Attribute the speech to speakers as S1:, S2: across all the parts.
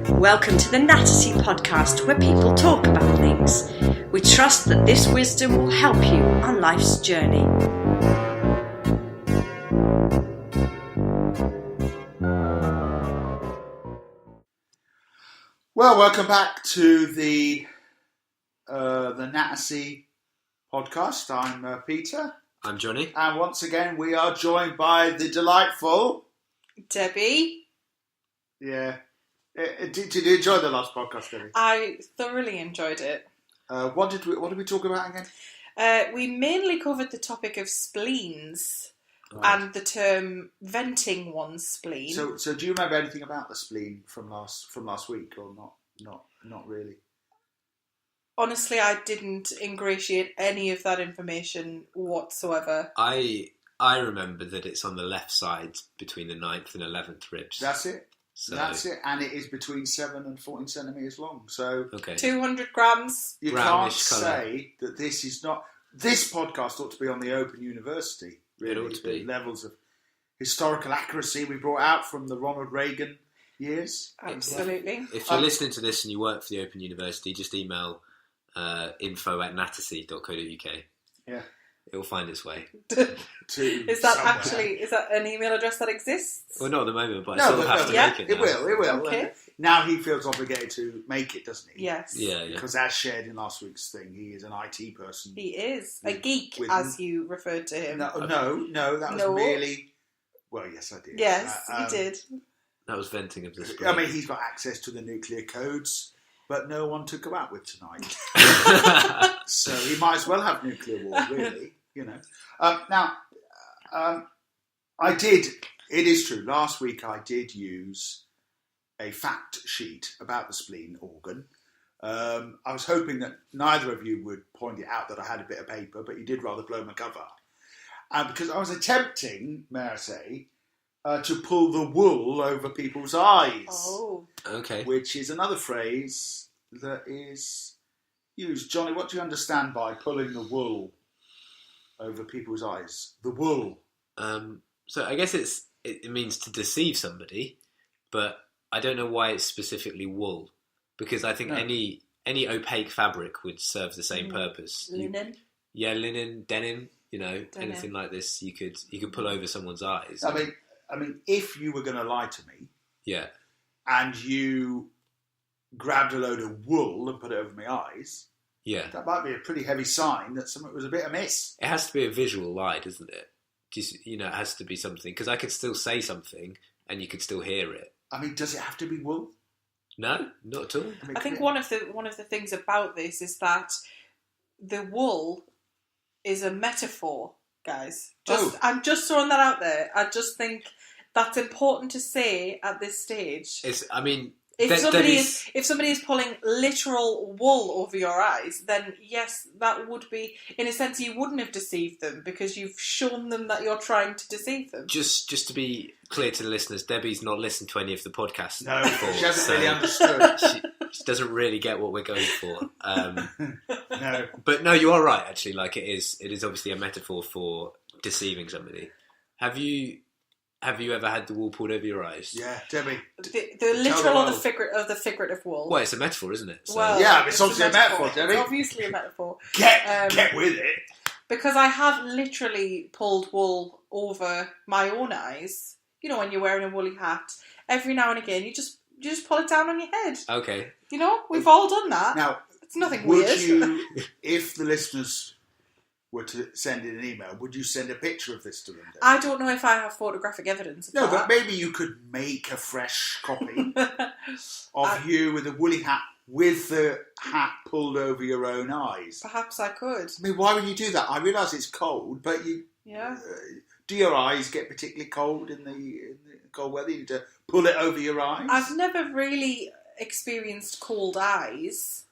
S1: Welcome to the Nattersea podcast, where people talk about things. We trust that this wisdom will help you on life's journey.
S2: Well, welcome back to the Nattersea podcast. I'm Peter.
S3: I'm Jonny.
S2: And once again, we are joined by the delightful...
S1: Debbie.
S2: Yeah. Did you enjoy the last podcast, Debbie?
S1: I thoroughly enjoyed it.
S2: What did we talk about again?
S1: We mainly covered the topic of spleens and the term venting one's spleen.
S2: So do you remember anything about the spleen from last week, or not really?
S1: Honestly, I didn't ingratiate any of that information whatsoever.
S3: I remember that it's on the left side between the 9th and 11th ribs.
S2: That's it.
S3: So,
S2: That's it, and it is between 7 and 14 centimetres long. So
S3: okay.
S1: 200 grams.
S2: You can't say that this is not... This podcast ought to be on the Open University, really.
S3: It ought to be.
S2: The levels of historical accuracy we brought out from the Ronald Reagan years.
S1: Absolutely.
S3: If you're listening to this and you work for the Open University, just email info@nattersea.co.uk.
S2: Yeah.
S3: It'll find its way.
S1: Is that an email address that exists?
S3: Well, not at the moment, but I still have to make it now.
S2: It will.
S1: Okay.
S2: Now he feels obligated to make it, doesn't he?
S1: Yes.
S3: Yeah.
S2: Because as shared in last week's thing, he is an IT person.
S1: He is. A geek, as you referred to him.
S2: No, that was merely... Well, yes, I did.
S1: Yes, you did.
S3: That was venting of the screen.
S2: I mean, he's got access to the nuclear codes, but no one to go out with tonight. So he might as well have nuclear war, really, you know. Now, I did, it is true, last week I did use a fact sheet about the spleen organ. I was hoping that neither of you would point it out that I had a bit of paper, but you did rather blow my cover. Because I was attempting, may I say, to pull the wool over people's eyes.
S1: Oh.
S3: Okay.
S2: Which is another phrase that is used. Jonny, what do you understand by pulling the wool over people's eyes? The wool.
S3: So I guess it means to deceive somebody, but I don't know why it's specifically wool, because I think any opaque fabric would serve the same purpose.
S1: Linen.
S3: Linen, denim. You know, anything like this, you could pull over someone's eyes.
S2: I mean, if you were going to lie to me,
S3: yeah,
S2: and you grabbed a load of wool and put it over my eyes,
S3: yeah,
S2: that might be a pretty heavy sign that something was a bit amiss.
S3: It has to be a visual lie, doesn't it? Just, you know, it has to be something, because I could still say something and you could still hear it.
S2: I mean, does it have to be wool?
S3: No, not at all.
S1: I think one of the things about this is that the wool is a metaphor, guys. I'm just throwing that out there. I just think that's important to say at this stage. If somebody is pulling literal wool over your eyes, then yes, that would be, in a sense, you wouldn't have deceived them because you've shown them that you're trying to deceive them.
S3: Just to be clear to the listeners, Debbie's not listened to any of the podcasts before.
S2: She hasn't really understood.
S3: She doesn't really get what we're going for.
S2: No.
S3: But no, you are right, actually. Like, it is obviously a metaphor for deceiving somebody. Have you ever had the wool pulled over your eyes?
S2: Yeah, Debbie.
S1: The literal or the figurative wool?
S3: Well, it's a metaphor, isn't it? So.
S1: Well,
S2: yeah, it's obviously a metaphor, Debbie.
S1: It's obviously a metaphor.
S2: Get with it.
S1: Because I have literally pulled wool over my own eyes. You know, when you're wearing a woolly hat, every now and again, you just pull it down on your head.
S3: Okay.
S1: You know, we've all done that.
S2: Now,
S1: it's nothing
S2: would
S1: weird.
S2: you, if the listeners were to send in an email, would you send a picture of this to them?
S1: I don't know if I have photographic evidence of that.
S2: No, but maybe you could make a fresh copy of you with a woolly hat, with the hat pulled over your own eyes.
S1: Perhaps I could.
S2: I mean, why would you do that? I realise it's cold, but do your eyes get particularly cold in the cold weather? You need to pull it over your eyes?
S1: I've never really experienced cold eyes.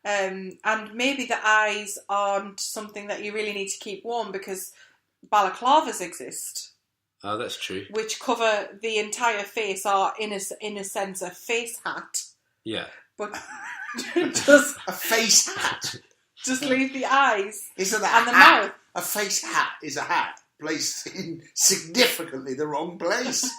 S1: And maybe the eyes aren't something that you really need to keep warm because balaclavas exist.
S3: Oh, that's true.
S1: Which cover the entire face, are in a sense a face hat.
S3: Yeah.
S1: But just
S2: a face hat.
S1: Just leave the eyes
S2: and
S1: the mouth.
S2: A face hat is a hat placed in significantly the wrong place.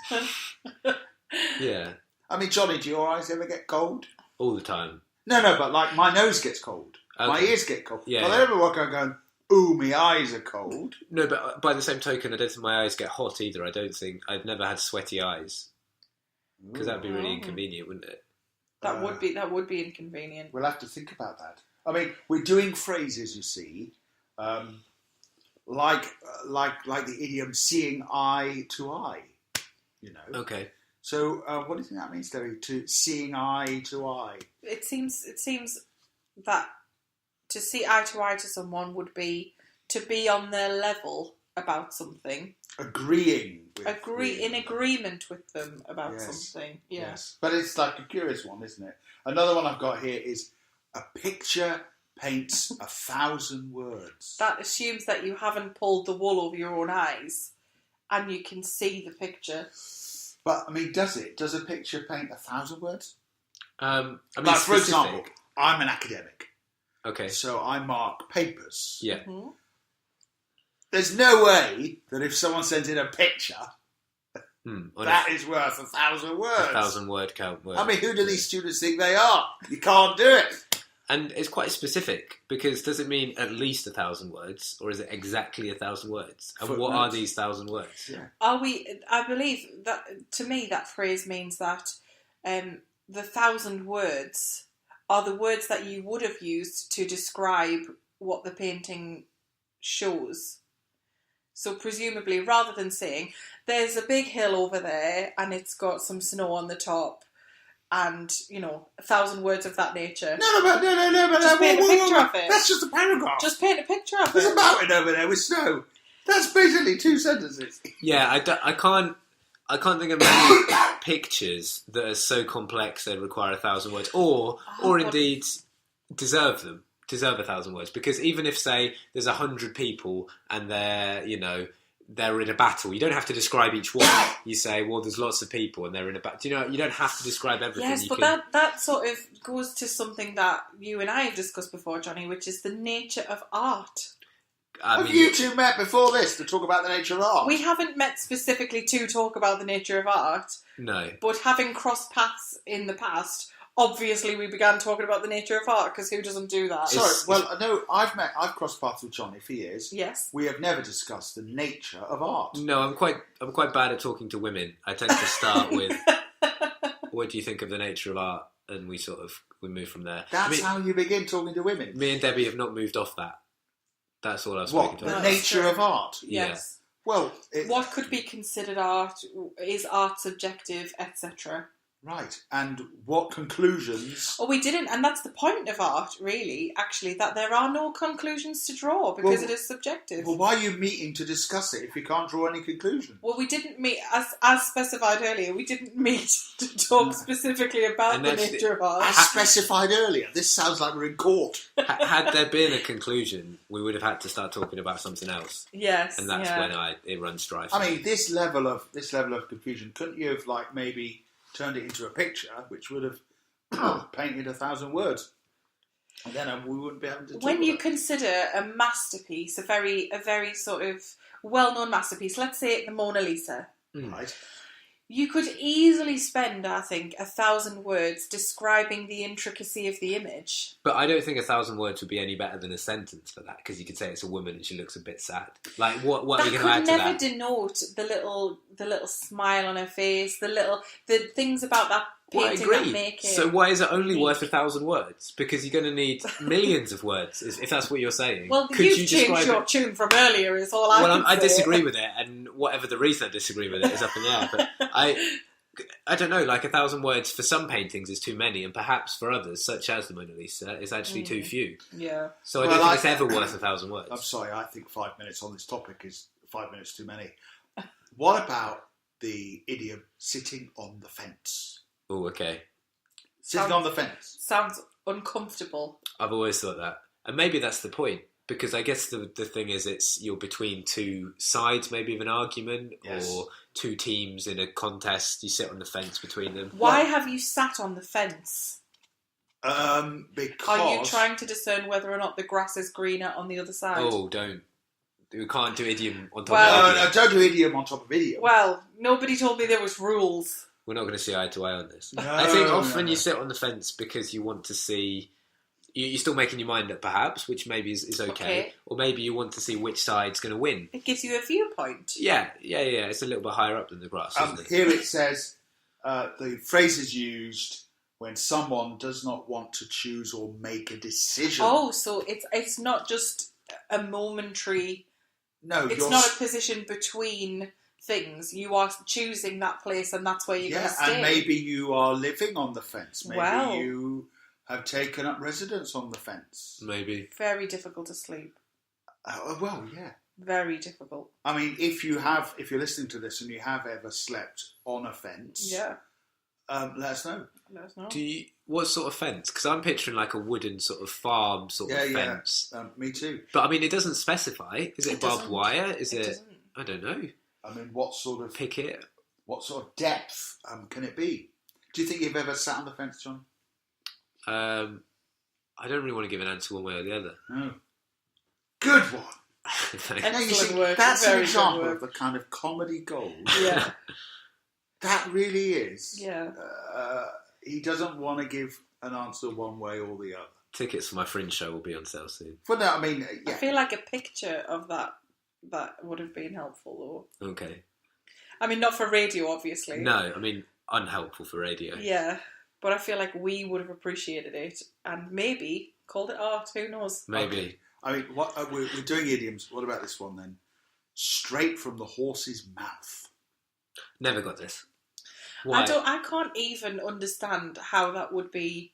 S3: Yeah.
S2: I mean, Johnny, do your eyes ever get cold?
S3: All the time.
S2: No, but like my nose gets cold.
S3: Okay.
S2: My ears get cold.
S3: Yeah,
S2: But I never walk around going, ooh, my eyes are cold.
S3: No, but by the same token, I don't think my eyes get hot either. I've never had sweaty eyes. Because that would be really inconvenient, wouldn't it?
S1: That would be inconvenient.
S2: We'll have to think about that. I mean, we're doing phrases, you see, like the idiom "seeing eye to eye." You know.
S3: Okay.
S2: So, what do you think that means, Debbie? To seeing eye to eye.
S1: It seems that to see eye to eye to someone would be to be on their level about something. In agreement with them about something. Yeah. Yes.
S2: But it's like a curious one, isn't it? Another one I've got here is a picture paints 1,000 words.
S1: That assumes that you haven't pulled the wool over your own eyes and you can see the picture.
S2: But, I mean, does it? Does a picture paint 1,000 words?
S3: I mean,
S2: like, for example, I'm an academic.
S3: Okay.
S2: So I mark papers.
S3: Yeah.
S1: Mm-hmm.
S2: There's no way that if someone sends in a picture, that is worth 1,000 words.
S3: 1,000 word count words.
S2: I mean, who do these students think they are? You can't do it.
S3: And it's quite specific, because does it mean at least 1,000 words, or is it exactly 1,000 words? And
S2: Footnotes.
S3: what are these 1,000 words?
S2: Yeah.
S1: I believe that, to me, that phrase means that the 1,000 words are the words that you would have used to describe what the painting shows. So presumably, rather than saying, there's a big hill over there and it's got some snow on the top and, 1,000 words of that nature.
S2: No, but
S1: just paint a picture of it.
S2: That's just a paragraph.
S1: Just paint a picture of it.
S2: There's a mountain over there with snow. That's basically 2 sentences.
S3: Yeah, I can't think of many pictures that are so complex they require 1,000 words, or indeed deserve 1,000 words. Because even if, say, there's 100 people and they're in a battle, you don't have to describe each one. You say, well, there's lots of people and they're in a battle. You don't have to describe everything.
S1: Yes, but that sort of goes to something that you and I have discussed before, Johnny, which is the nature of art.
S2: Have you two met before this to talk about the nature of art?
S1: We haven't met specifically to talk about the nature of art.
S3: No.
S1: But having crossed paths in the past, obviously we began talking about the nature of art, because who doesn't do that?
S2: No, I've crossed paths with Johnny for years.
S1: Yes.
S2: We have never discussed the nature of art.
S3: No, I'm quite bad at talking to women. I tend to start with, what do you think of the nature of art? And we move from there.
S2: That's how you begin talking to women.
S3: Me and Debbie have not moved off that. That's all I was speaking to.
S2: The nature of art?
S1: Yes.
S3: Yeah.
S2: Well,
S1: what could be considered art? Is art subjective, etc.?
S2: Right, and what conclusions...
S1: We didn't, and that's the point of art, really, actually, that there are no conclusions to draw, because it is subjective.
S2: Well, why are you meeting to discuss it if you can't draw any conclusion?
S1: Well, we didn't meet, as specified earlier, we didn't meet to talk specifically about the nature of art.
S2: As specified earlier, this sounds like we're in court.
S3: Had there been a conclusion, we would have had to start talking about something else.
S1: Yes,
S3: and that's when it runs dry.
S2: I mean, this level of confusion, couldn't you have maybe turned it into a picture, which would have painted 1,000 words, and then we wouldn't be able to talk
S1: when you
S2: about
S1: consider a masterpiece, a very sort of well-known masterpiece, let's say the Mona Lisa,
S2: right?
S1: You could easily spend, I think, 1,000 words describing the intricacy of the image.
S3: But I don't think 1,000 words would be any better than a sentence for that, because you could say it's a woman and she looks a bit sad. Like, what are you going to add to that?
S1: That could never denote the little smile on her face, the things about that painting that make it.
S3: So why is it only worth 1,000 words? Because you're going to need millions of words, if that's what you're saying.
S1: Well, you've changed your tune from earlier, is all I can say.
S3: I disagree with it, and whatever the reason I disagree with it is up in the air. But I don't know, 1,000 words for some paintings is too many, and perhaps for others, such as the Mona Lisa, is actually too few.
S1: Yeah.
S3: So I don't think it's ever worth 1,000 words.
S2: I'm sorry, I think 5 minutes on this topic is 5 minutes too many. What about the idiom sitting on the fence?
S3: Oh, okay.
S2: Sitting on the fence.
S1: Sounds uncomfortable.
S3: I've always thought that. And maybe that's the point. Because I guess the thing is you're between two sides maybe of an argument, or two teams in a contest. You sit on the fence between them.
S1: Why have you sat on the fence?
S2: Because...
S1: Are you trying to discern whether or not the grass is greener on the other side?
S3: Oh, don't. We can't do idiom on top of idiom.
S2: No, don't do idiom on top of idiom.
S1: Well, nobody told me there was rules.
S3: We're not going to see eye to eye on this.
S2: No,
S3: I think often
S2: no.
S3: you sit on the fence because you want to see... You're still making your mind up, perhaps, which maybe is okay. Or maybe you want to see which side's going to win.
S1: It gives you a viewpoint.
S3: Yeah. It's a little bit higher up than the grass, isn't it?
S2: Here it says, the phrase is used when someone does not want to choose or make a decision.
S1: Oh, so it's not just a momentary...
S2: No,
S1: it's not a position between things. You are choosing that place and that's where you're going to stay.
S2: And maybe you are living on the fence. Maybe
S1: Wow.
S2: you have taken up residence on the fence.
S3: Maybe.
S1: Very difficult to sleep.
S2: Well, yeah.
S1: Very difficult.
S2: I mean, if you're listening to this and you have ever slept on a fence, let us know.
S1: Let us know.
S3: What sort of fence? Because I'm picturing like a wooden sort of farm sort of fence.
S2: Me too.
S3: But I mean, it doesn't specify. Is it barbed wire? Is it?
S1: Doesn't.
S3: I don't know.
S2: I mean, what sort of
S3: Picket?
S2: What sort of depth can it be? Do you think you've ever sat on the fence, John?
S3: I don't really want to give an answer one way or the other.
S2: No. Good one. Now, you see,
S1: work.
S2: that's
S1: Very
S2: an example
S1: good
S2: of the kind of comedy gold.
S1: Yeah.
S2: That really is.
S1: Yeah.
S2: He doesn't want to give an answer one way or the other.
S3: Tickets for my Fringe show will be on sale soon.
S2: Well, no, I mean,
S1: I feel like a picture of that would have been helpful, though.
S3: Okay.
S1: I mean, not for radio, obviously.
S3: No, I mean, unhelpful for radio.
S1: Yeah, but I feel like we would have appreciated it and maybe called it art. Who knows?
S3: Maybe.
S2: Okay. I mean, what we're doing idioms. What about this one then? Straight from the horse's mouth.
S3: Never got this. Why?
S1: I can't even understand how that would be.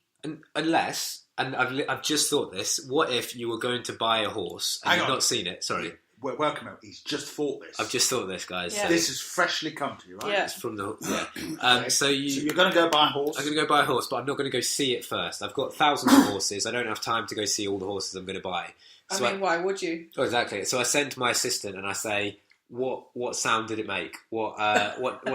S3: Unless, and I've just thought this. What if you were going to buy a horse and you've not seen it? Sorry.
S2: Welcome out. He's just thought this.
S3: I've just thought this, guys.
S1: Yeah.
S2: This has freshly come to you, right?
S1: Yeah.
S3: It's from the
S2: Okay.
S3: So
S2: you're going to go buy a horse.
S3: I'm going to go buy a horse, but I'm not going to go see it first. I've got thousands of horses. I don't have time to go see all the horses I'm going to buy. So
S1: I mean, why would you?
S3: Oh, exactly. So I send my assistant and I say, "What sound did it make? What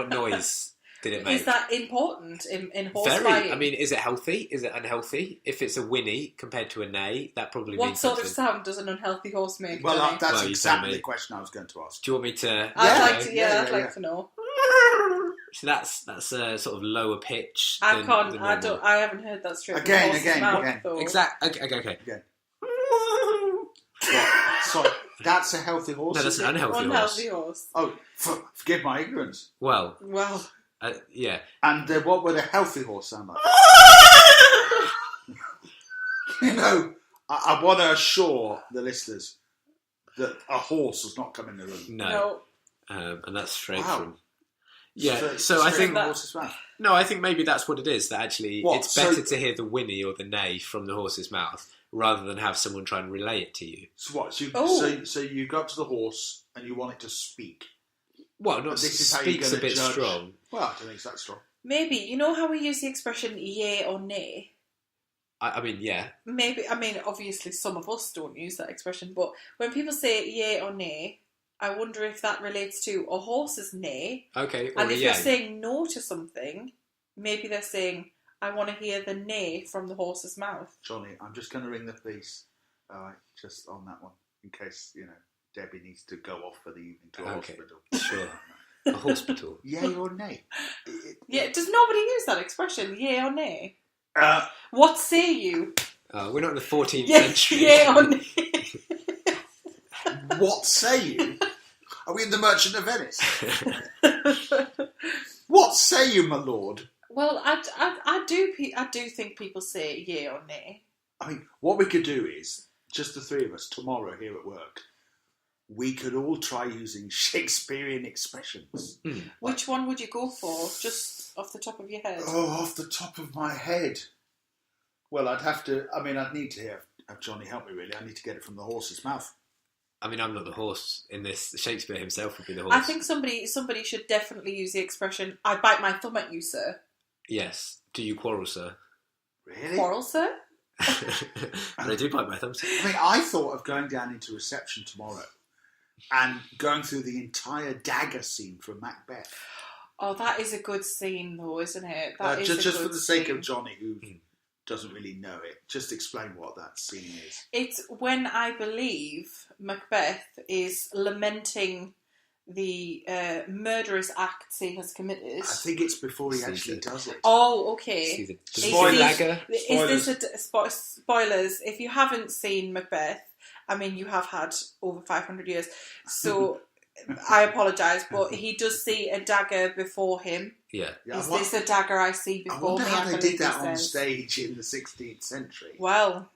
S3: noise did it make?"
S1: Is that important in horse
S3: Very.
S1: buying?
S3: I mean, is it healthy? Is it unhealthy? If it's a whinny compared to a neigh, that probably
S1: what
S3: means
S1: sort
S3: something.
S1: of sound does an unhealthy horse make?
S2: Well,
S1: Johnny?
S2: that's
S3: you
S2: exactly
S3: tell me.
S2: the question I was going to ask.
S3: Do you want me to?
S1: I'd like to know.
S3: So that's a sort of lower pitch.
S1: I
S3: than
S1: can't.
S3: the
S1: I
S3: normal.
S1: don't. I haven't heard that straight.
S2: Again,
S1: from the horse's
S2: again,
S1: mouth,
S2: again.
S1: though.
S3: Okay.
S2: Again. Sorry, that's a healthy horse.
S3: No, that's
S2: is
S3: an
S2: it?
S3: unhealthy
S1: Unhealthy
S3: horse.
S1: horse.
S2: Oh, forgive my ignorance.
S3: Well, yeah.
S2: And what would a healthy horse sound like? I want to assure the listeners that a horse does not come in the room.
S3: No. And that's straight
S2: Wow.
S3: from. Yeah,
S2: Straight
S3: so I
S2: from
S3: think
S2: the horse's mouth.
S3: no, I think maybe that's what it is. That actually,
S2: What?
S3: it's better to hear the whinny or the neigh from the horse's mouth rather than have someone try and relay it to you.
S2: So what?
S1: Oh.
S2: So you go up to the horse and you want it to speak.
S3: Well,
S2: And
S3: not
S2: this is how you're
S3: speaks a
S2: gonna
S3: bit
S2: judge.
S3: strong.
S2: Well, I don't think it's that strong.
S1: Maybe you know how we use the expression "yay" or "nay."
S3: I mean, yeah.
S1: Maybe obviously some of us don't use that expression, but when people say "yay" or "nay," I wonder if that relates to a horse's neigh.
S3: Okay, or
S1: And
S3: a
S1: if
S3: yay.
S1: you're saying no to something, maybe they're saying, "I want to hear the neigh from the horse's mouth."
S2: Johnny, I'm just going to ring the police. All right, just on that one, in case Debbie needs to go off for the evening to a
S3: Okay.
S2: hospital.
S3: Sure. A hospital.
S2: Yay or nay?
S1: Yeah, does nobody use that expression, "yay" or "nay"?
S2: Uh,
S1: What say you?
S3: We're not in the 14th
S1: Yeah,
S3: century.
S1: yay or nay?
S2: what say you? Are we in the Merchant of Venice? What say you, my lord?
S1: Well, I do think people say "yay" or "nay."
S2: I mean, what we could do is, just the three of us, tomorrow here at work, we could all try using Shakespearean expressions.
S1: Which one would you go for, just off the top of your head?
S2: Oh, off the top of my head. Well, I'd need to have Johnny help me, really. I need to get it from the horse's mouth.
S3: I mean, I'm not the horse in this. Shakespeare himself would be the horse.
S1: I think somebody should definitely use the expression, "I bite my thumb at you, sir."
S3: Yes. Do you quarrel, sir?
S2: Really?
S1: Quarrel, sir?
S3: But I do bite my thumb, sir.
S2: I mean, I thought of going down into reception tomorrow and going through the entire dagger scene from Macbeth.
S1: Oh, that is a good scene, though, isn't it? That is
S2: Just
S1: a
S2: for
S1: good
S2: the sake
S1: scene.
S2: of Johnny, who doesn't really know it, just explain what that scene is.
S1: It's when I believe Macbeth is lamenting the murderous acts he has committed.
S2: I think it's before he actually does it.
S1: Oh, okay.
S3: Spoiler.
S1: Is this spoilers? If you haven't seen Macbeth, I mean, you have had over 500 years, so I apologise, but he does see a dagger before him.
S3: Yeah.
S1: Is this a dagger I see before me?
S2: I wonder how they did that on stage in the 16th century.
S1: Well,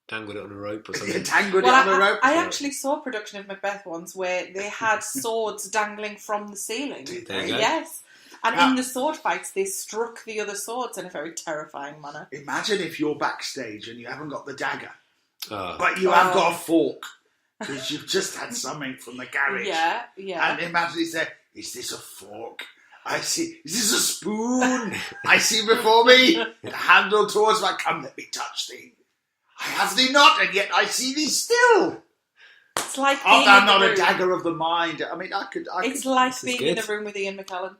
S3: dangled it on a rope or something.
S1: I actually saw a production of Macbeth once where they had swords dangling from the ceiling.
S3: There you go.
S1: Yes. And in the sword fights, they struck the other swords in a very terrifying manner.
S2: Imagine if you're backstage and you haven't got the dagger, but you have got a fork, because you've just had something from the garage.
S1: Yeah.
S2: And imagine he said, "Is this a fork? I see. Is this a spoon? I see before me the handle towards my. Come, let me touch thee. I have thee not, and yet I see thee still.
S1: It's like
S2: art thou not a dagger of the mind?" I mean, I could.
S1: It's like being in a room with Ian McKellen.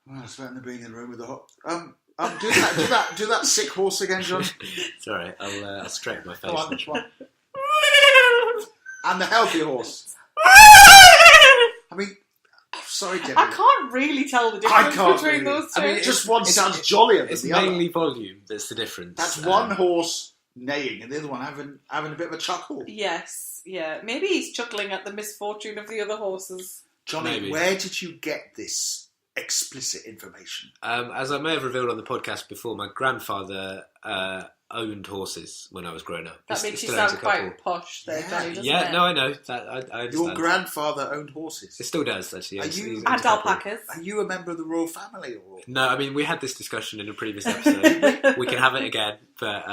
S2: Well, it's better than being in a room with a hot. Do that sick horse again, John.
S3: It's all right. I'll straighten my face.
S2: Come on, which one? And the healthy horse. I mean, sorry, Debbie.
S1: I can't really tell the difference between those two.
S2: I mean, just one sounds jollier than the other.
S3: It's mainly volume that's the difference.
S2: That's one horse neighing and the other one having a bit of a chuckle.
S1: Yes, yeah. Maybe he's chuckling at the misfortune of the other horses.
S2: Johnny, where did you get this explicit information?
S3: As I may have revealed on the podcast before, my grandfather owned horses when I was growing up.
S1: That makes you sound quite posh there, Johnny, doesn't it?
S3: Yeah, no, I know. I understand.
S2: Your grandfather owned horses?
S3: It still does, actually.
S1: And alpacas.
S2: Are you a member of the royal family? Or?
S3: No, I mean, we had this discussion in a previous episode. We can have it again, but,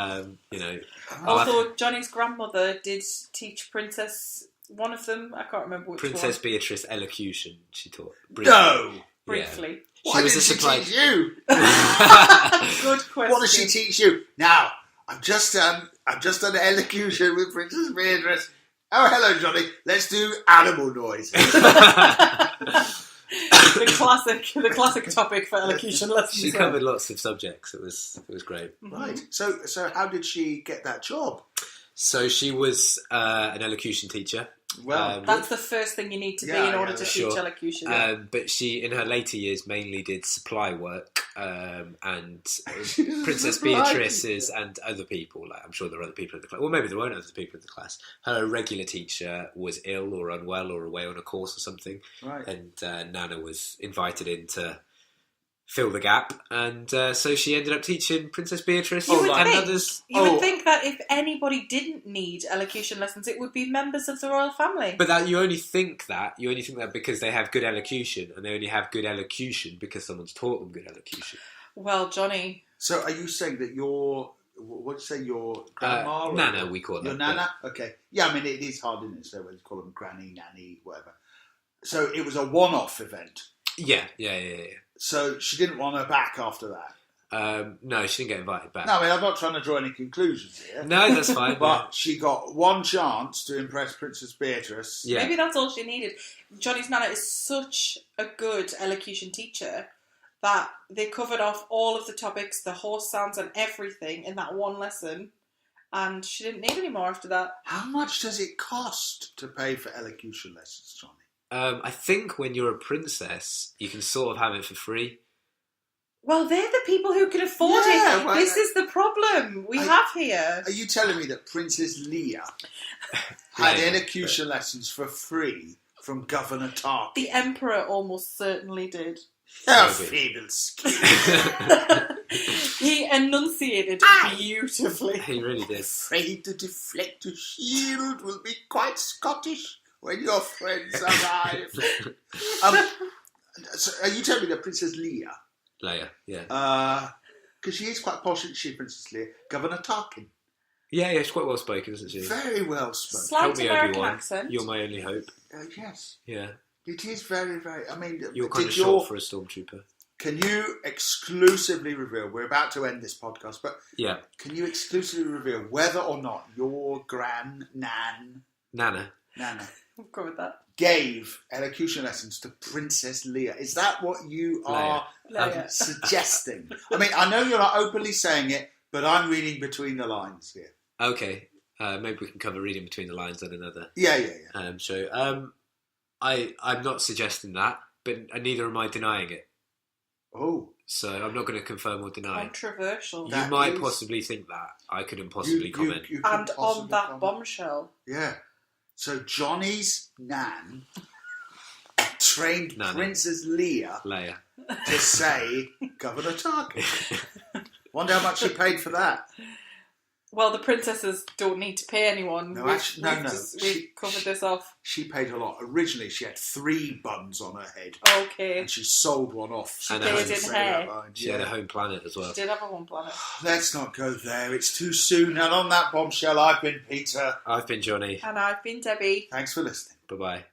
S1: Also, Johnny's grandmother did teach Princess, one of them, I can't remember which
S3: Princess
S1: one.
S3: Beatrice elocution, she taught.
S2: Briefly. No!
S1: Briefly.
S3: Yeah.
S2: Why did she teach you?
S1: Good question.
S2: What does she teach you? Now, I've just done an elocution with Princess Beatrice. Oh, hello, Johnny. Let's do animal noise.
S1: the classic topic for elocution lessons.
S3: She covered lots of subjects. It was great.
S2: Right. So how did she get that job?
S3: So she was an elocution teacher.
S2: Well,
S1: that's the first thing you need to be in order to teach elocution.
S3: But she, in her later years, mainly did supply work, and Princess Beatrice's and other people. Like, I'm sure there are other people in the class. Well, maybe there weren't other people in the class. Her regular teacher was ill or unwell or away on a course or something,
S2: right?
S3: And Nana was invited in to fill the gap, and so she ended up teaching Princess Beatrice and others.
S1: You would think that if anybody didn't need elocution lessons, it would be members of the royal family.
S3: But you only think that because they have good elocution, and they only have good elocution because someone's taught them good elocution.
S1: Well, Johnny.
S2: So are you saying that your grandma?
S3: Nana, we call her.
S2: Your Nana? Yeah. Okay. Yeah, I mean, it is hard, isn't it? So we call them granny, nanny, whatever. So it was a one-off event.
S3: Yeah.
S2: So she didn't want her back after that?
S3: No, she didn't get invited back.
S2: No, I mean, I'm not trying to draw any conclusions here.
S3: No, that's fine.
S2: But she got one chance to impress Princess Beatrice.
S1: Yeah. Maybe that's all she needed. Johnny's Nana is such a good elocution teacher that they covered off all of the topics, the horse sounds and everything in that one lesson, and she didn't need any more after that.
S2: How much does it cost to pay for elocution lessons, Johnny?
S3: I think when you're a princess, you can sort of have it for free.
S1: Well, they're the people who can afford it. Well, this is the problem we have here.
S2: Are you telling me that Princess Leia had elocution lessons for free from Governor Tarkin?
S1: The Emperor almost certainly did.
S2: How feeble skin.
S1: He enunciated beautifully.
S3: He really did.
S2: Afraid to deflect a shield will be quite Scottish when your friends arrive. So are you telling me that Princess Leia?
S3: Leia, yeah.
S2: Because she is quite posh, isn't she, Princess Leia? Governor Tarkin.
S3: Yeah, she's quite well spoken, isn't she?
S2: Very well spoken.
S1: Slight American accent.
S3: You're my only hope.
S2: Yes.
S3: Yeah.
S2: It is very, very... I mean...
S3: You're kind of short for a stormtrooper.
S2: Can you exclusively reveal... We're about to end this podcast, but...
S3: Yeah.
S2: Can you exclusively reveal whether or not your
S3: Nana.
S1: I've covered that.
S2: Gave elocution lessons to Princess Leia. Is that what you are suggesting? I mean, I know you're not openly saying it, but I'm reading between the lines here.
S3: Okay. Maybe we can cover reading between the lines on another
S2: Yeah.
S3: show. I'm not suggesting that, but neither am I denying it.
S2: Oh.
S3: So I'm not going to confirm or deny.
S1: Controversial.
S3: You might possibly think that. I couldn't possibly comment.
S2: You
S1: and
S2: possibly
S1: on that
S2: comment.
S1: bombshell.
S2: Yeah. So Johnny's nan trained Princess Leia to say Governor Tarkin. Wonder how much she paid for that.
S1: Well, the princesses don't need to pay anyone.
S2: No,
S1: We've covered this off.
S2: She paid a lot. Originally, she had 3 buns on her head.
S1: Okay.
S2: And she sold one off.
S1: She did in hair.
S3: She had a home planet as well.
S1: She did have a home planet.
S2: Let's not go there. It's too soon. And on that bombshell, I've been Peter.
S3: I've been Jonny.
S1: And I've been Debbie.
S2: Thanks for listening.
S3: Bye-bye.